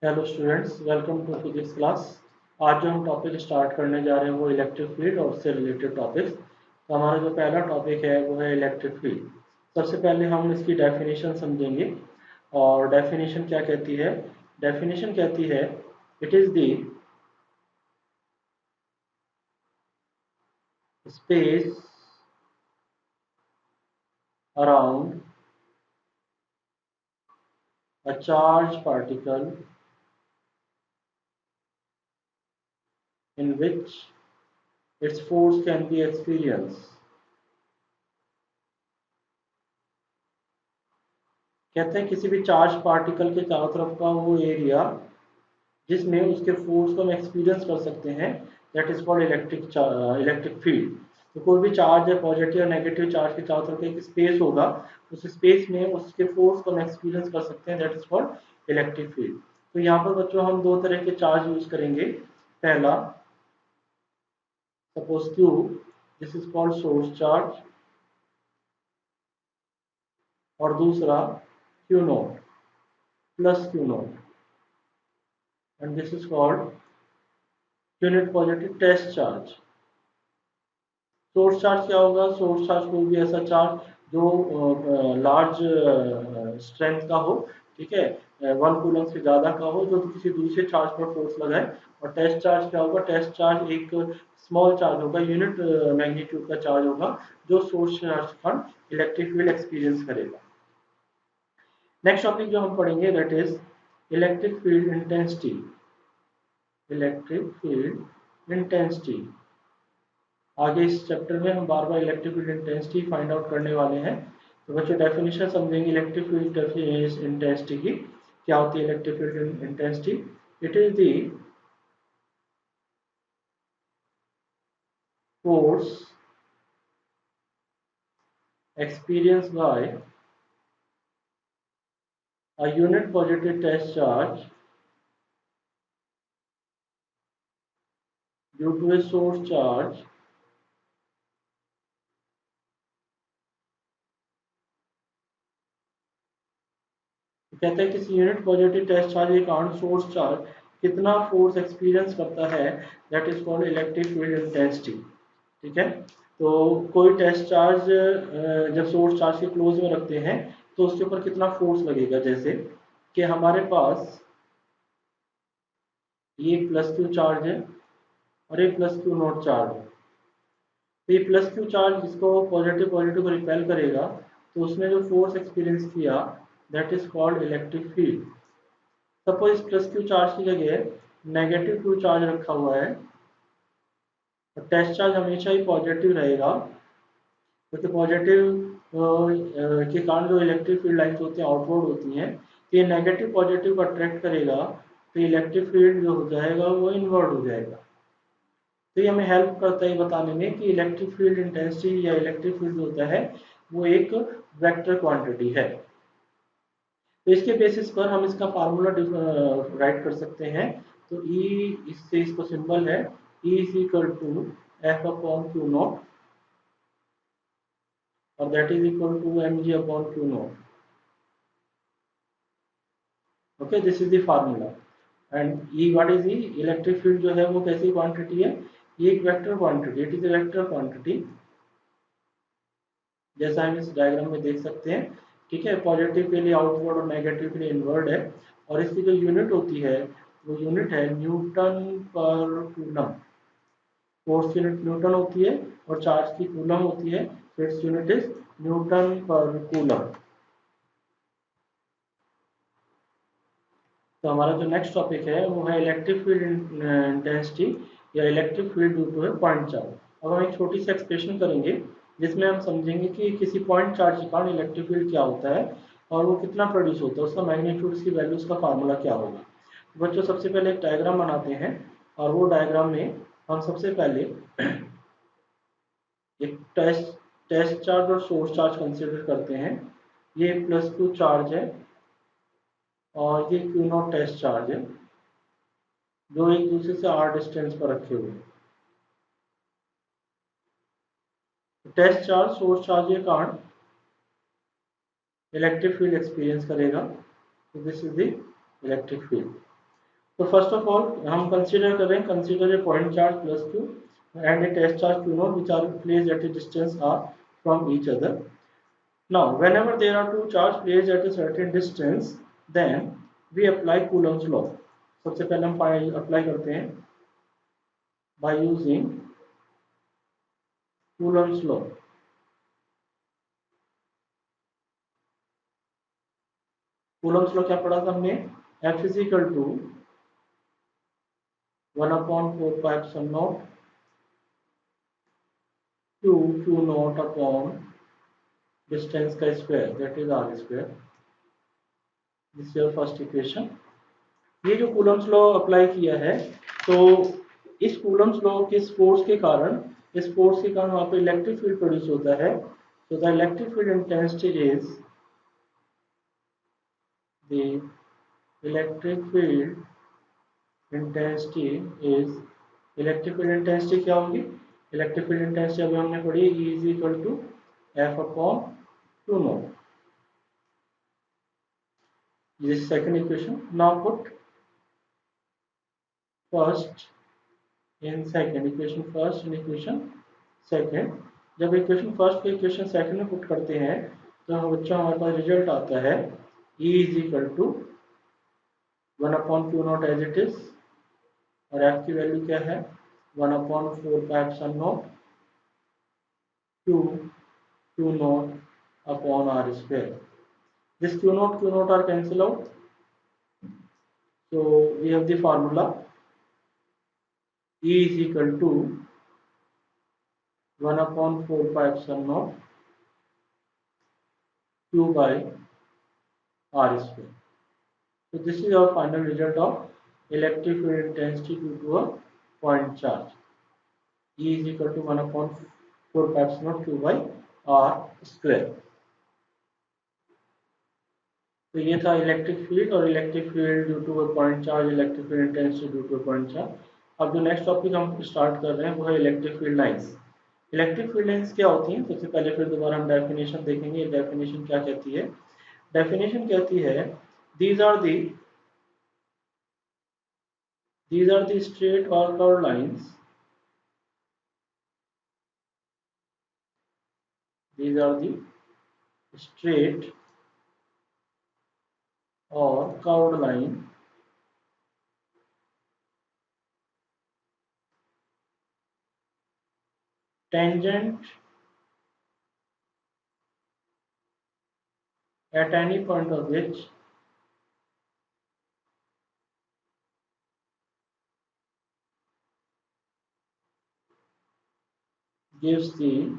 Hello students, welcome to physics class. आज जो हम टॉपिक स्टार्ट करने जा रहे हैं वो इलेक्ट्रिक फील्ड और उससे रिलेटेड टॉपिक्स। तो हमारा जो पहला टॉपिक है वो है इलेक्ट्रिक फील्ड। सबसे पहले हम इसकी डेफिनेशन समझेंगे। और डेफिनेशन क्या कहती है? डेफिनेशन कहती है it is the space around a charge particle in which its force can be experienced। कहते हैं किसी भी चार्ज पार्टिकल के चारों तरफ का वो एरिया जिसमें उसके फोर्स को हम एक्सपीरियंस कर सकते हैं, that is called electric field. तो कोई भी चार्ज है, पॉजिटिव और नेगेटिव चार्ज के चारों तरफ एक स्पेस होगा, उस स्पेस में उसके फोर्स को हम एक्सपीरियंस कर सकते हैं, that is called electric field. तो यहाँ पर बच्चों हम दो तरह के चार्ज यूज करेंगे। पहला, suppose Q, this is called source charge. और दूसरा Q not plus Q not, and this is called unit positive test charge. Source charge क्या होगा? सोर्स चार्ज कोई भी ऐसा चार्ज जो लार्ज स्ट्रेंथ का हो, ठीक है, 1 कूलम से ज़्यादा का हो, जो किसी दूसरे चार्ज पर फोर्स लगाए। और टेस्ट चार्ज क्या होगा? टेस्ट चार्ज एक स्मॉल चार्ज होगा, यूनिट मैग्नीट्यूड का चार्ज होगा, जो सोर्स चार्ज का इलेक्ट्रिक फील्ड एक्सपीरियंस करेगा। नेक्स्ट टॉपिक जो हम पढ़ेंगे that is electric field intensity. Electric field intensity. आगे इस चैप्टर में हम बार बार electric field intensity find out करने वाले हैं। तो बच्चों डेफिनेशन समझेंगे इलेक्ट्रिक फील्ड इंटेंसिटी की। क्या होती है electric field intensity? It is the force experienced by a unit positive test charge due to a source charge कहते हैं किसी यूनिट पॉजिटिव टेस्ट चार्ज के कारण सोर्स चार्ज कितना फोर्स एक्सपीरियंस करता है, that is called electric field intensity. ठीक है। तो कोई टेस्ट चार्ज जब सोर्स चार्ज के क्लोज में रखते हैं तो उसके ऊपर कितना फोर्स लगेगा। जैसे कि हमारे पास ये प्लस क्यू चार्ज है और ये प्लस क्यू नॉट चार्ज है। तो ये प्लस क्यू चार्ज जिसको पॉजिटिव पॉजिटिव को रिपेल करेगा, तो उसने जो फोर्स एक्सपीरियंस किया that is called electric field. Suppose इस प्लस क्यू चार्ज की जगह नेगेटिव क्यू चार्ज रखा हुआ है, तो टेस्ट चार्ज हमेशा ही पॉजिटिव रहेगा, क्योंकि पॉजिटिव के कारण जो इलेक्ट्रिक फील्ड लाइन्स होती हैं आउटवर्ड होती हैं, तो ये नेगेटिव पॉजिटिव को अट्रैक्ट करेगा, तो इलेक्ट्रिक फील्ड जो हो जाएगा वो इनवर्ड हो जाएगा। तो ये हमें हेल्प करता है बताने में कि इलेक्ट्रिक फील्ड इंटेंसिटी या इलेक्ट्रिक फील्ड होता है वो एक वेक्टर क्वांटिटी है। तो इसके बेसिस पर हम इसका फार्मूला राइट कर सकते हैं। तो E, इससे इसको सिंबल है E is equal to F upon Q naught, और that is equal to M G upon Q naught. Okay, this is the formula. And E what is E? Electric field जो है वो कैसी quantity है? ये एक vector quantity, it is a vector quantity, जैसा हम इस डायग्राम में देख सकते हैं। ठीक है, पॉजिटिव के लिए आउटवर्ड और नेगेटिव के लिए इनवर्ड है। और इसकी जो यूनिट होती है वो यूनिट है Newton per coulomb. Force unit Newton होती है और चार्ज की कूलम होती है, तो its unit is newton per coulomb. तो हमारा जो नेक्स्ट टॉपिक है वो है इलेक्ट्रिक फील्ड इंटेंसिटी या electric field due to a point charge. अब हम एक छोटी सी एक्सप्रेशन करेंगे जिसमें हम समझेंगे कि किसी पॉइंट चार्ज के कारण इलेक्ट्रिक फील्ड क्या होता है और वो कितना प्रोड्यूस होता है, उसका मैग्नीट्यूड, उसकी वैल्यू, उसका फार्मूला क्या होगा। तो बच्चों सबसे पहले एक डायग्राम बनाते हैं, और वो डायग्राम में हम सबसे पहले एक टेस्ट चार्ज और सोर्स चार्ज कंसिडर करते हैं। ये प्लस क्यू चार्ज है और ये क्यू नॉट टेस्ट चार्ज है, जो एक दूसरे से आर डिस्टेंस पर रखे हुए हैं। टेस्ट चार्ज सोर्स चार्ज के कारण इलेक्ट्रिक फील्ड एक्सपीरियंस करेगा, तो this is the electric field. तो फर्स्ट ऑफ ऑल हम कंसीडर करें, consider a point charge plus Q and a test charge Q not which are placed at a distance R from each other. Now, whenever there are two charges placed at a certain distance, then we apply Coulomb's law. सबसे पहले हम apply करते हैं by using Coulomb's law. Coulomb's law क्या पढ़ा था हमने? F is equal to 1/4πε0 to Q naught upon distance का square, that is R square. This is your first equation. ये जो कूलम्स लॉ अप्लाई किया है, तो इस कूलम्स लॉ के फोर्स के कारण, इस फोर्स के कारण वहां पर इलेक्ट्रिक फील्ड प्रोड्यूस होता है. तो the electric field intensity is, the electric field intensity is, electric field intensity क्या होगी? इलेक्ट्रिक फील्ड इंटेंसिटी अभी हमने पढ़ी, E is equal to F upon Q not. This second equation. Now put first in second, equation first in equation second. जब equation first को equation second में put करते हैं तो बच्चों हमारे पास रिजल्ट आता है E is equal to 1/Q naught as it is, और F की वैल्यू क्या है? 1/4πε0 to Q naught upon R square. This Q naught are cancel out. So we have the formula E is equal to 1/4πε0 Q by R square. So this is our final result of electric field intensity due to a point charge. E is equal to 1/4πε0 Q by R square. तो ये था electric field और electric field due to a point charge, electric field intensity due to a point charge. अब जो next topic हम start कर रहे हैं वो है electric field lines. Electric field lines क्या होती हैं? सबसे पहले फिर दोबारा हम डेफिनेशन देखेंगे. डेफिनेशन क्या कहती है? डेफिनेशन कहती है these are the straight or curved lines, these are the straight or curved line tangent at any point of which gives the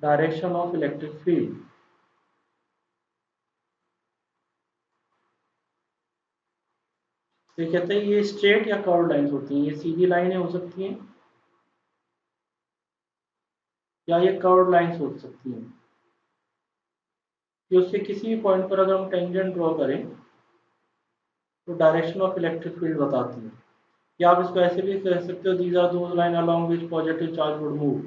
direction of electric field. तो कहते हैं ये स्ट्रेट या कर्व लाइंस होती हैं. ये सीधी लाइनें हो सकती हैं या ये कर्व लाइंस हो सकती हैं कि उससे किसी भी पॉइंट पर अगर हम टेंजेंट ड्रॉ करें तो डायरेक्शन ऑफ इलेक्ट्रिक फील्ड बताती है. या आप इसको ऐसे भी कह सकते हो, these are those line along which positive charge would move.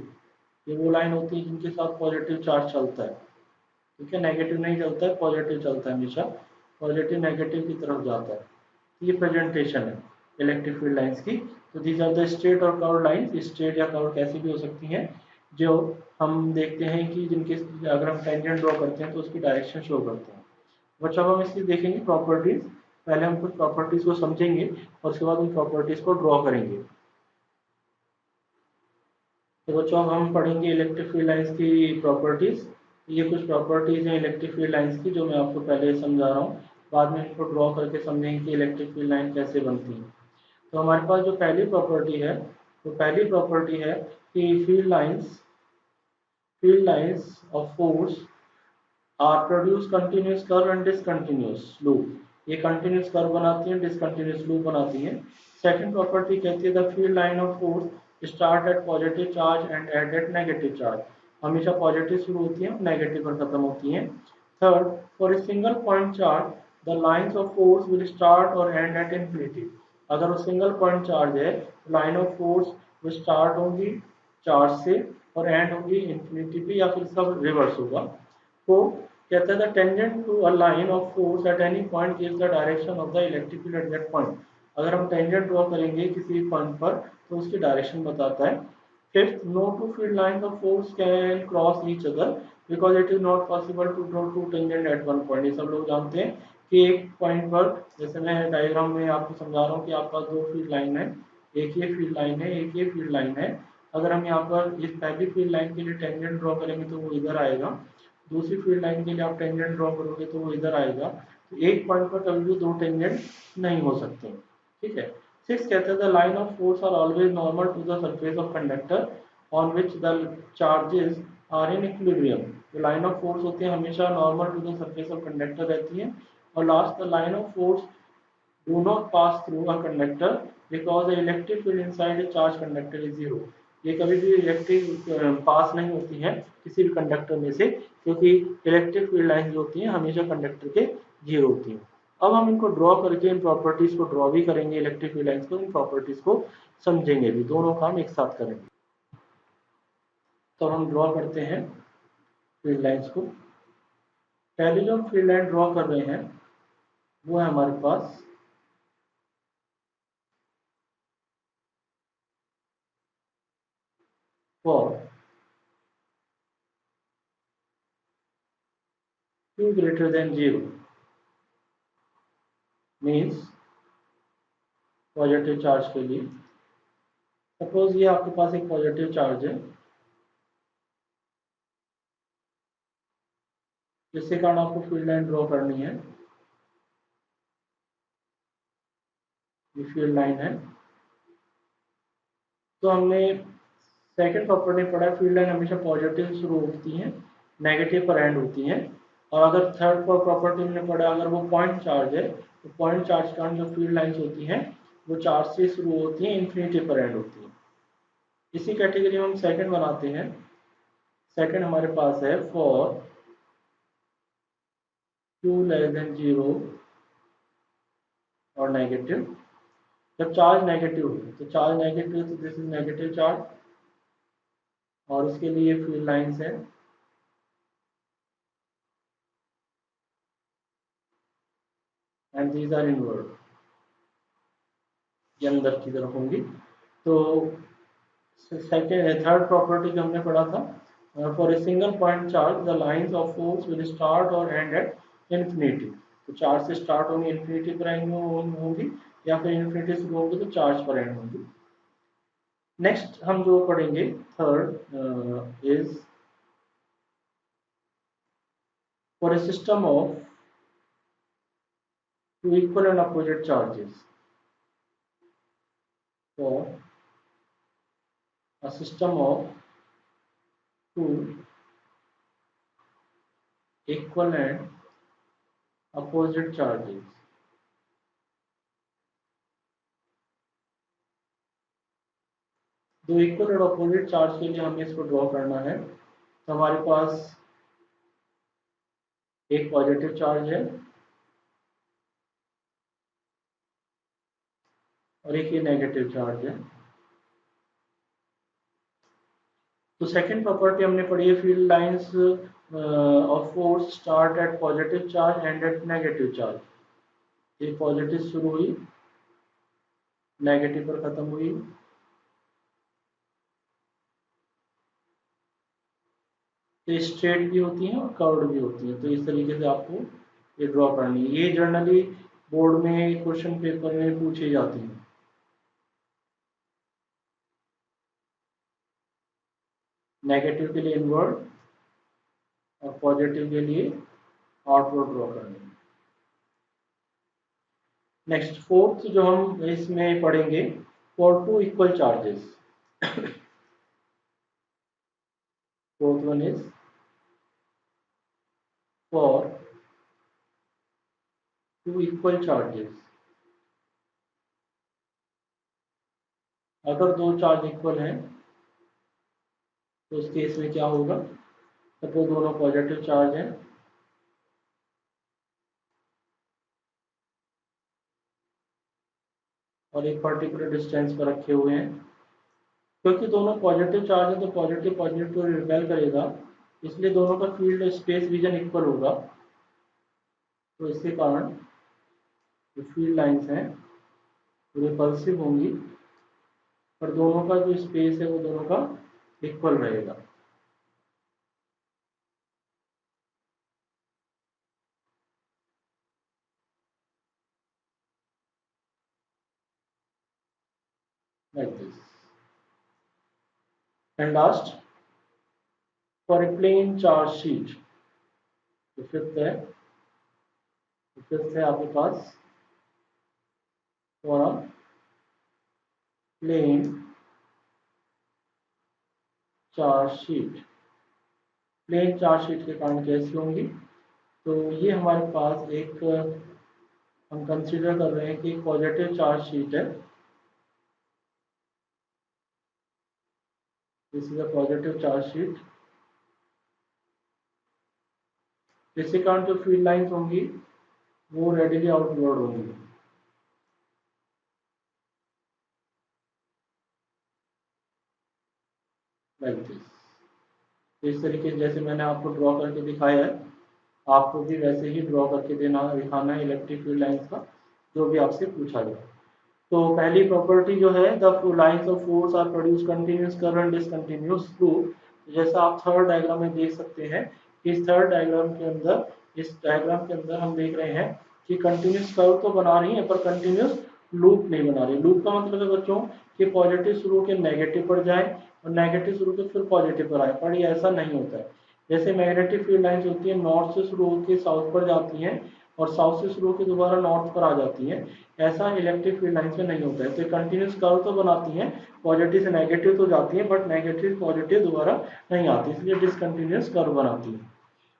ये वो लाइन होती है जिनके साथ पॉजिटिव चार्ज चलता है. ठीक है, नेगेटिव नहीं चलता है, पॉजिटिव चलता है हमेशा. पॉजिटिव नेगेटिव की तरफ जाता है. ये प्रेजेंटेशन है इलेक्ट्रिक फील्ड लाइंस की. तो दीज आर द स्ट्रेट और कर्व लाइंस. स्ट्रेट या कर्व कैसी भी हो सकती हैं जो हम देखते हैं कि जिनके अगर हम टेंजेंट ड्रॉ करते हैं तो उसकी डायरेक्शन शो करते हैं. बच्चों अब हम इसकी देखेंगे प्रॉपर्टीज. पहले हम कुछ प्रॉपर्टीज को समझेंगे और उसके बाद उन प्रॉपर्टीज को ड्रॉ करेंगे. तो बच्चों अब हम पढ़ेंगे इलेक्ट्रिक फील्ड लाइंस की प्रॉपर्टीज. ये कुछ प्रॉपर्टीज हैं इलेक्ट्रिक फील्ड लाइंस की जो मैं आपको पहले समझा रहा हूँ. बाद में इनको ड्रॉ करके समझेंगे कि इलेक्ट्रिक फील्ड लाइन कैसे बनती है. तो हमारे पास जो पहली प्रॉपर्टी है वो पहली प्रॉपर्टी है कि field lines of force are produce continuous curve and discontinuous loop. ये कंटिन्यूस कर्व बनाती हैं, डिसकंटिन्यूस लूप बनाती हैं. सेकंड प्रॉपर्टी कहती है the field line of force start at positive charge and end at negative charge. हमेशा positive शुरू होती हैं, नेगेटिव पर खत्म होती हैं. Third, for a single point charge the lines of force will start और एंड एट इन्फिनिटी. अगर वो सिंगल पॉइंट चार्ज है तो लाइन ऑफ फोर्स वो स्टार्ट होगी चार्ज से और एंड होगी इन्फिनिटी पे, या फिर सब रिवर्स होगा. तो कहता है the tangent to a line of force at any point gives the direction of the electric field at that point. अगर हम टेंजेंट ड्रॉ करेंगे किसी पॉइंट पर तो उसकी डायरेक्शन बताता है। Fifth, no two field lines of force can cross each other because it is not possible to draw two tangent at one point. ये सब लोग जानते हैं कि एक पॉइंट पर, जैसे मैं डायग्राम में आपको समझा रहा हूँ कि आपका दो फील्ड लाइन है, एक ये फील्ड लाइन है, एक ये फील्ड लाइन है। अगर हम यहाँ पर इस पहली फील्ड लाइन के लिए टेंजेंट ड्रॉ करेंगे तो वो इधर आएगा, दूसरी फील्ड लाइन के लिए आप टेंजेंट ड्रॉ करोगे तो वो इधर आएगा। तो एक पॉइंट पर कभी भी दो टेंजेंट नहीं हो सकते। ठीक है। सिक्स कहते हैं the line of force are always normal to the surface of conductor on which the charges are in equilibrium. जो लाइन ऑफ फोर्स होती है हमेशा normal to the surface of conductor रहती है। और last, the line of force do not pass through a conductor because the electric field inside a charged conductor is zero। ये कभी भी इलेक्ट्रिक पास नहीं होती है किसी भी कंडक्टर में से, क्योंकि इलेक्ट्रिक फील्ड लाइन जो होती हैं हमेशा कंडक्टर के जीरो होती हैं। अब हम इनको ड्रॉ करके इन प्रॉपर्टीज को ड्रॉ भी करेंगे, इलेक्ट्रिक फील्ड लाइंस को, इन प्रॉपर्टीज को समझेंगे भी, दोनों काम एक साथ करेंगे। तो हम ड्रॉ करते हैं फील्ड लाइंस को। पहले जो हम फील्ड लाइन ड्रॉ कर रहे हैं वो है हमारे पास for q greater than 0 means positive charge के लिए। सपोज ये आपके पास एक पॉजिटिव चार्ज है जिसके कारण आपको फील्ड लाइन ड्रॉ करनी है। ये फील्ड लाइन है। तो हमने सेकंड प्रॉपर्टी पढ़ा, फील्ड लाइन हमेशा पॉजिटिव शुरू होती है, नेगेटिव पर एंड होती है। और अगर थर्ड प्रॉपर्टी हमने पढ़ा, अगर वो पॉइंट चार्ज है तो पॉइंट चार्ज के कारण जो फील्ड लाइंस होती हैं वो चार्ज से शुरू होती हैं, इन्फिनिटी पर एंड होती है। इसी कैटेगरी में हम सेकंड बनाते हैं। सेकंड हमारे पास है फॉर q लेस देन 0 और नेगेटिव। जब चार्ज नेगेटिव है तो चार्ज नेगेटिव, तो दिस इज नेगेटिव चार्ज और इसके लिए फील्ड लाइंस है। एंड दीज आर इनवर्ड, ये अंदर की तरफ होंगी। तो सेकेंड थर्ड प्रॉपर्टी जो हमने पढ़ा था, for a single point charge the lines of force will start और एंड एट इन्फिनिटी। तो चार्ज से स्टार्ट होंगी इन्फिनिटी पर एंड होंगी, या फिर इन्फिनिटी से होंगी तो चार्ज पर एंड होंगी। नेक्स्ट हम जो पढ़ेंगे third is for a system of two equal and opposite charges. For a system of two equal and opposite charges, दो इक्वल और अपोजिट चार्ज के लिए हमें इसको ड्रॉ करना है। तो हमारे पास एक पॉजिटिव चार्ज है और एक ये नेगेटिव चार्ज है। तो सेकंड प्रॉपर्टी हमने पढ़ी है, field lines of force start at positive charge and at negative charge. ये पॉजिटिव शुरू हुई, नेगेटिव पर खत्म हुई। तो स्ट्रेट भी होती हैं और कर्व्ड भी होती हैं। तो इस तरीके से आपको ये ड्रॉ करनी है। ये जनरली बोर्ड में क्वेश्चन पेपर में पूछी जाती हैं। नेगेटिव के लिए इनवर्ड और पॉजिटिव के लिए आउटवर्ड ड्रॉ करनी है। नेक्स्ट फोर्थ जो हम इसमें पढ़ेंगे, for two equal charges. Fourth one is for two equal charges. अगर दो चार्ज इक्वल हैं तो उस केस में क्या होगा, सपोज दोनों पॉजिटिव चार्ज हैं और एक पर्टिकुलर डिस्टेंस पर रखे हुए हैं। क्योंकि दोनों पॉजिटिव चार्ज है तो पॉजिटिव पॉजिटिव रिपेल करेगा, इसलिए दोनों का फील्ड स्पेस रीजन इक्वल होगा। तो इसके कारण जो फील्ड लाइंस हैं रिपल्सिव होंगी, पर दोनों का जो स्पेस है वो दोनों का इक्वल रहेगा। Like this. And last, for a plane charge sheet, तो फिफ्थ है आपके पास for a plane charge sheet. Plane charge sheet के कारण कैसी होंगी? तो ये हमारे पास एक हम कंसीडर कर रहे हैं कि पॉजिटिव चार्ज शीट है। This is a positive charge sheet. इसके कारण जो फील्ड लाइंस होंगी वो रेडिली आउटवर्ड होंगी। Like this. इस तरीके से जैसे मैंने आपको ड्रॉ करके दिखाया है, आपको भी वैसे ही ड्रॉ करके दिखाना है इलेक्ट्रिक फील्ड लाइंस का, जो भी आपसे पूछा जाए। तो पहली प्रॉपर्टी जो है, the lines of force are produce continuous current discontinuous flow. जैसा आप थर्ड डायग्राम में देख सकते हैं, इस थर्ड डायग्राम के अंदर, इस डायग्राम के अंदर हम देख रहे हैं कि कंटिन्यूस कर्व तो बना रही है पर कंटिन्यूस लूप नहीं बना रही। लूप का मतलब है बच्चों कि पॉजिटिव शुरू के नेगेटिव पर जाए और नेगेटिव शुरू के फिर पॉजिटिव पर आए, पर ये ऐसा नहीं होता है। जैसे मैग्नेटिक फील्ड लाइंस होती है, नॉर्थ से शुरू होकर साउथ पर जाती हैं और साउथ से शुरू होकर दोबारा नॉर्थ पर आ जाती हैं। ऐसा इलेक्ट्रिक फील्ड लाइंस में नहीं होता है। तो कंटिन्यूस कर्व तो बनाती हैं, पॉजिटिव से नेगेटिव तो जाती हैं, बट नेगेटिव पॉजिटिव दोबारा नहीं आती, इसलिए डिसकंटिन्यूस कर्व बनाती हैं।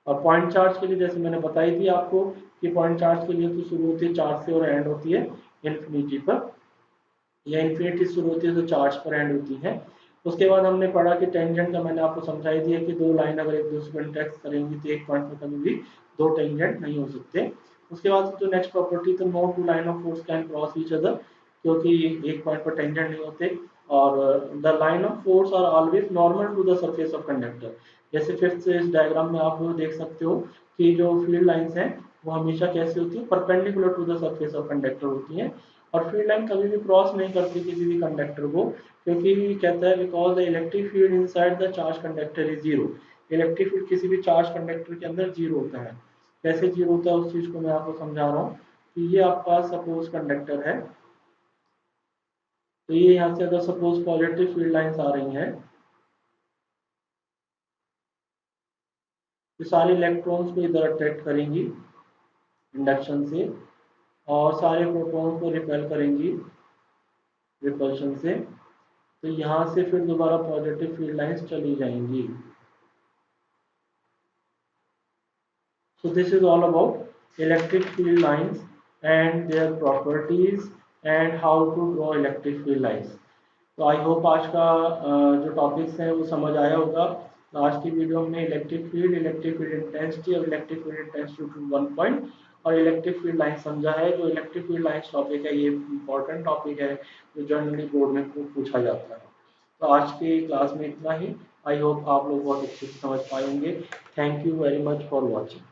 और पॉइंट चार्ज के लिए जैसे मैंने बताई थी आपको कि पॉइंट चार्ज के लिए तो शुरू होती है चार्ज से और एंड होती है इन्फिनिटी पर, या इन्फिनिटी शुरू होती है तो चार्ज पर एंड होती है। उसके बाद हमने पढ़ा कि टेंजेंट का मैंने आपको समझाई दिया कि दो लाइन अगर एक दूसरे को इंटरेक्ट करेंगी तो एक पॉइंट पर कभी भी दो टेंजेंट नहीं हो सकते। उसके बाद जो नेक्स्ट प्रॉपर्टी, तो no two line of force can cross each other, क्योंकि एक पॉइंट पर टेंजेंट नहीं होते। और the line of force are always normal to the surface of conductor. जैसे फिफ्थ से इस डायग्राम में आप लोग देख सकते हो कि जो फील्ड लाइंस हैं वो हमेशा कैसी होती है, perpendicular to the surface of conductor होती हैं। और फील्ड लाइन कभी भी क्रॉस नहीं करती किसी भी कंडक्टर को, क्योंकि कहता है because the electric field inside the charge conductor is zero. Electric field किसी भी चार्ज कंडक्टर के अंदर जीरो होता है। कैसे जीरो होता है उस चीज को मैं आपको समझा रहा हूँ कि ये आपका सपोज कंडक्टर है, तो ये यहाँ से अगर सपोज पॉजिटिव फील्ड लाइंस आ रही हैं, तो सारे इलेक्ट्रॉन्स को इधर अट्रैक्ट करेंगी इंडक्शन से, और सारे प्रोटॉन्स को रिपेल करेंगी रिपल्शन से। तो यहाँ से फिर दोबारा पॉजिटिव फील्ड लाइंस चली जाएंगी। So this is all about electric field lines and their properties and how to draw electric field lines. तो आई होप आज का जो टॉपिक्स हैं वो समझ आया होगा। लास्ट की वीडियो में इलेक्ट्रिक फील्ड इंटेंसिटी और electric field intensity to one point और इलेक्ट्रिक फील्ड लाइन समझा है। जो इलेक्ट्रिक फील्ड लाइन्स टॉपिक है ये इंपॉर्टेंट टॉपिक है जो जनरली बोर्ड में पूछा जाता है। तो आज की क्लास में इतना ही। आई होप आप लोग बहुत अच्छे से समझ पाएंगे। Thank you very much for watching.